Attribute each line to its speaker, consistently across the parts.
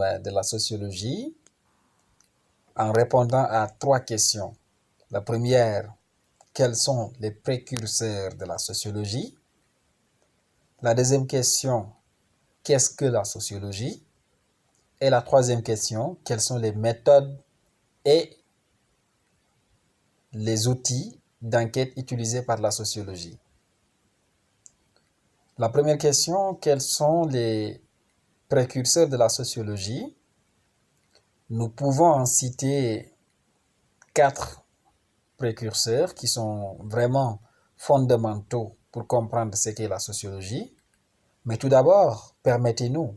Speaker 1: de la sociologie en répondant à 3 questions. La première, quels sont les précurseurs de la sociologie? La deuxième question, qu'est-ce que la sociologie? Et la troisième question, quelles sont les méthodes et les outils d'enquête utilisés par la sociologie? La première question, quels sont les précurseurs de la sociologie? Nous pouvons en citer 4 précurseurs qui sont vraiment fondamentaux pour comprendre ce qu'est la sociologie. Mais tout d'abord, permettez-nous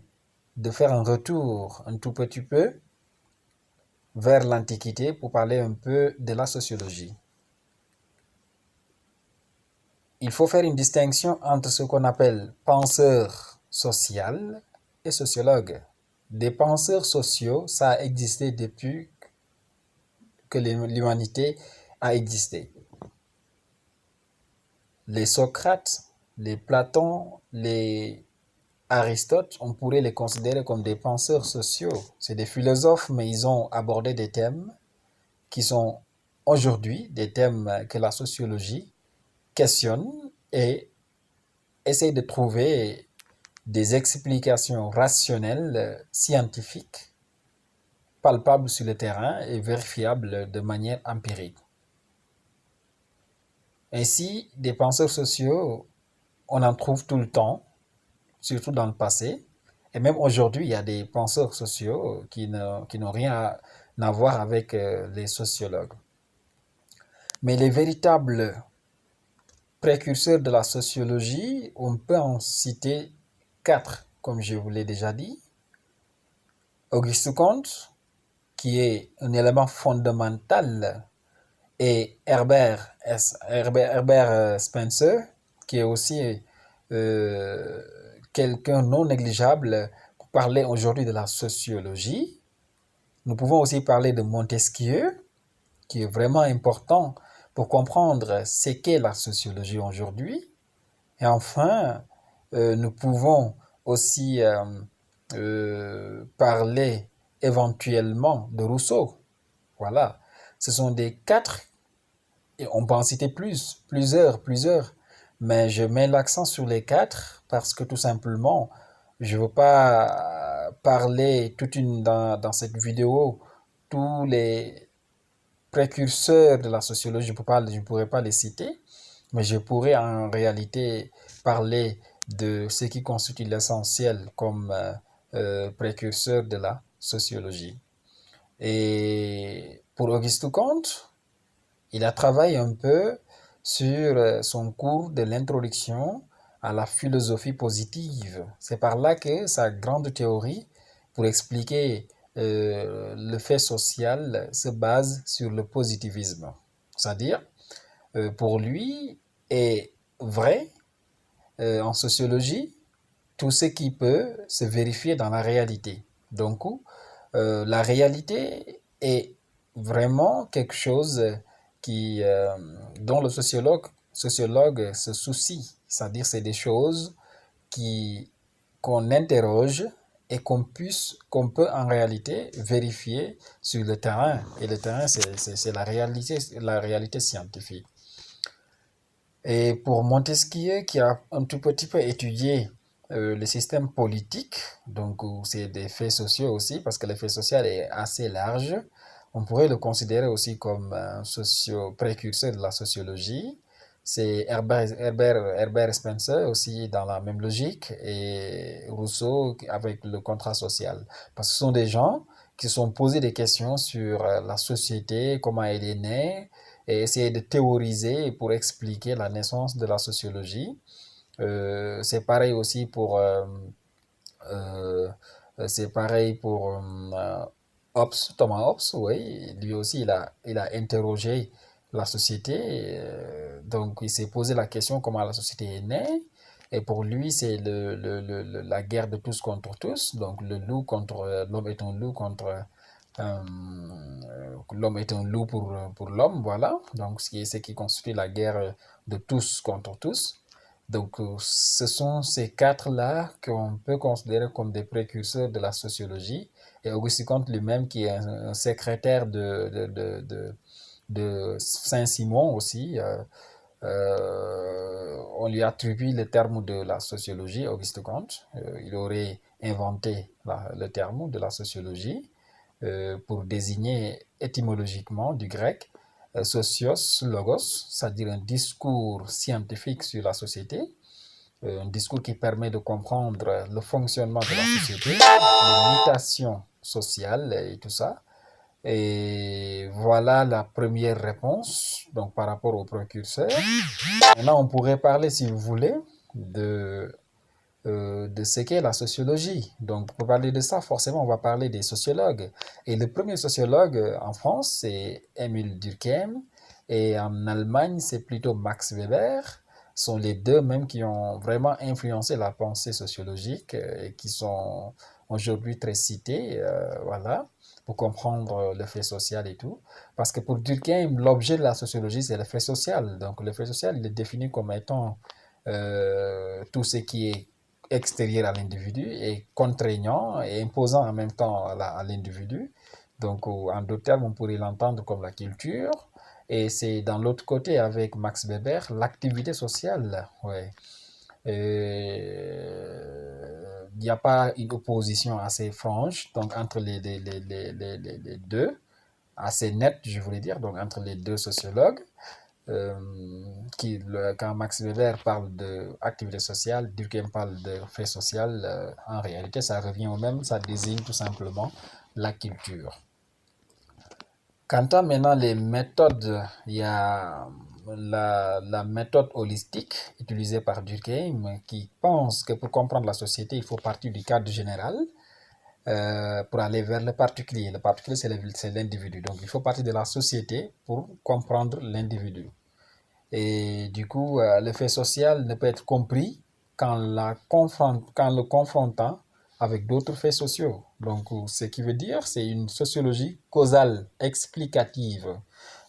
Speaker 1: de faire un retour un tout petit peu vers l'Antiquité pour parler un peu de la sociologie. Il faut faire une distinction entre ce qu'on appelle penseurs sociaux et sociologues. Des penseurs sociaux, ça a existé depuis que l'humanité a existé. Les Socrates, les Platon, les Aristote, on pourrait les considérer comme des penseurs sociaux. C'est des philosophes, mais ils ont abordé des thèmes qui sont aujourd'hui des thèmes que la sociologie questionne et essaye de trouver des explications rationnelles, scientifiques, palpables sur le terrain et vérifiables de manière empirique. Ainsi, des penseurs sociaux, on en trouve tout le temps, surtout dans le passé. Et même aujourd'hui, il y a des penseurs sociaux qui n'ont rien à voir avec les sociologues. Mais les véritables précurseurs de la sociologie, on peut en citer 4, comme je vous l'ai déjà dit. Auguste Comte, qui est un élément fondamental, et Herbert Spencer, qui est aussi quelqu'un non négligeable pour parler aujourd'hui de la sociologie. Nous pouvons aussi parler de Montesquieu, qui est vraiment important pour comprendre ce qu'est la sociologie aujourd'hui. Et enfin, nous pouvons aussi parler éventuellement de Rousseau. Voilà. Ce sont des 4, et on peut en citer plusieurs, mais je mets l'accent sur les 4 parce que tout simplement, je ne veux pas parler dans cette vidéo tous les précurseurs de la sociologie, je ne pourrais pas les citer, mais je pourrais en réalité parler de ce qui constitue l'essentiel comme précurseur de la sociologie. Et pour Auguste Comte, il a travaillé un peu sur son cours de l'introduction à la philosophie positive. C'est par là que sa grande théorie pour expliquer le fait social se base sur le positivisme. C'est-à-dire, pour lui, est vrai en sociologie tout ce qui peut se vérifier dans la réalité. Donc, la réalité est vraiment quelque chose dont le sociologue se soucie. C'est-à-dire, c'est des choses qu'on interroge et qu'on peut en réalité vérifier sur le terrain. Et le terrain, c'est la réalité scientifique. Et pour Montesquieu, qui a un tout petit peu étudié le système politique, donc c'est des faits sociaux aussi, parce que le fait social est assez large, on pourrait le considérer aussi comme un précurseur de la sociologie. C'est Herbert Spencer aussi dans la même logique et Rousseau avec le contrat social. Parce que ce sont des gens qui se sont posés des questions sur la société, comment elle est née, et essayer de théoriser pour expliquer la naissance de la sociologie. C'est pareil aussi pour euh, Hobbes, Thomas Hobbes, oui, lui aussi il a interrogé la société, donc il s'est posé la question comment la société est née, et pour lui c'est la guerre de tous contre tous, donc le loup contre l'homme est un loup contre l'homme est un loup pour l'homme, voilà, donc ce qui constitue la guerre de tous contre tous. Donc, ce sont ces 4-là qu'on peut considérer comme des précurseurs de la sociologie, et Auguste Comte lui-même qui est un secrétaire de Saint-Simon aussi. On lui attribue le terme de la sociologie, Auguste Comte. Il aurait inventé le terme de la sociologie pour désigner étymologiquement du grec socios, logos, c'est-à-dire un discours scientifique sur la société, un discours qui permet de comprendre le fonctionnement de la société, les mutations sociales et tout ça. Et voilà la première réponse, donc par rapport au précurseur. Maintenant, on pourrait parler, si vous voulez, de ce qu'est la sociologie. Donc, pour parler de ça, forcément, on va parler des sociologues. Et le premier sociologue en France, c'est Émile Durkheim. Et en Allemagne, c'est plutôt Max Weber. Ce sont les deux même qui ont vraiment influencé la pensée sociologique et qui sont aujourd'hui très cités, voilà, pour comprendre le fait social et tout. Parce que pour Durkheim, l'objet de la sociologie, c'est le fait social. Donc, le fait social, il est défini comme étant tout ce qui est extérieur à l'individu et contraignant et imposant en même temps à l'individu. Donc, en d'autres termes, on pourrait l'entendre comme la culture. Et c'est dans l'autre côté, avec Max Weber, l'activité sociale. Ouais. Il n'y a pas une opposition assez franche donc, entre les deux, assez nette, je voulais dire, donc entre les deux sociologues. Euh, quand Max Weber parle d'activité sociale, Durkheim parle de fait social, en réalité, ça revient au même, ça désigne tout simplement la culture. Quant à maintenant les méthodes, il y a la méthode holistique utilisée par Durkheim qui pense que pour comprendre la société, il faut partir du cadre général pour aller vers le particulier. Le particulier, c'est l'individu. Donc, il faut partir de la société pour comprendre l'individu. Et du coup, l'effet social ne peut être compris qu'en le confrontant avec d'autres faits sociaux. Donc, ce qui veut dire, c'est une sociologie causale, explicative.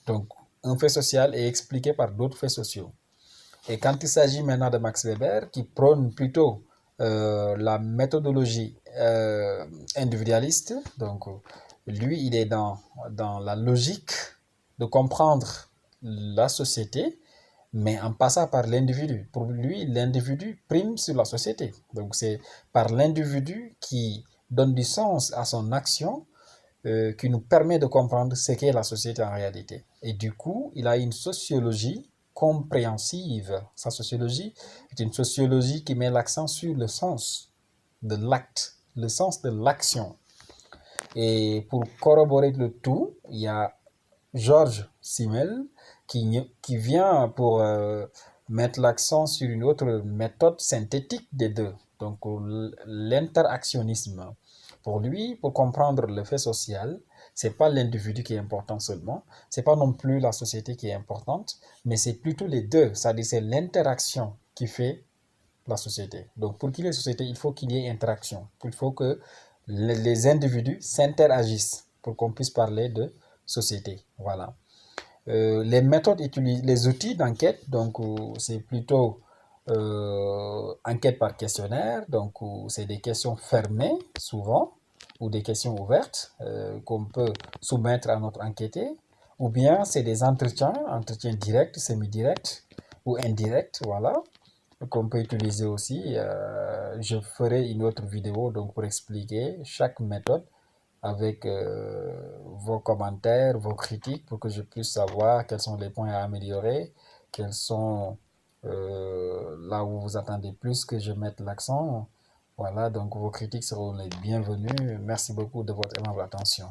Speaker 1: Donc, un fait social est expliqué par d'autres faits sociaux. Et quand il s'agit maintenant de Max Weber, qui prône plutôt la méthodologie individualiste, donc lui, il est dans la logique de comprendre la société mais en passant par l'individu. Pour lui, l'individu prime sur la société. Donc c'est par l'individu qui donne du sens à son action qui nous permet de comprendre ce qu'est la société en réalité. Et du coup, il a une sociologie compréhensive. Sa sociologie est une sociologie qui met l'accent sur le sens de l'acte, le sens de l'action. Et pour corroborer le tout, il y a Georges Simmel qui vient pour mettre l'accent sur une autre méthode synthétique des deux, donc l'interactionnisme. Pour lui, pour comprendre le fait social, c'est pas l'individu qui est important seulement, c'est pas non plus la société qui est importante, mais c'est plutôt les deux, c'est-à-dire c'est l'interaction qui fait la société. Donc pour qu'il y ait société, il faut qu'il y ait interaction, il faut que les individus s'interagissent pour qu'on puisse parler de société. Voilà. Les méthodes utilisées, les outils d'enquête, donc c'est plutôt enquête par questionnaire, donc c'est des questions fermées souvent ou des questions ouvertes qu'on peut soumettre à notre enquêté, ou bien c'est des entretiens directs, semi-directs ou indirects, voilà, qu'on peut utiliser aussi. Je ferai une autre vidéo donc pour expliquer chaque méthode avec vos commentaires, vos critiques pour que je puisse savoir quels sont les points à améliorer, quels sont là où vous attendez plus que je mette l'accent. Voilà, donc vos critiques seront les bienvenues. Merci beaucoup de votre aimable attention.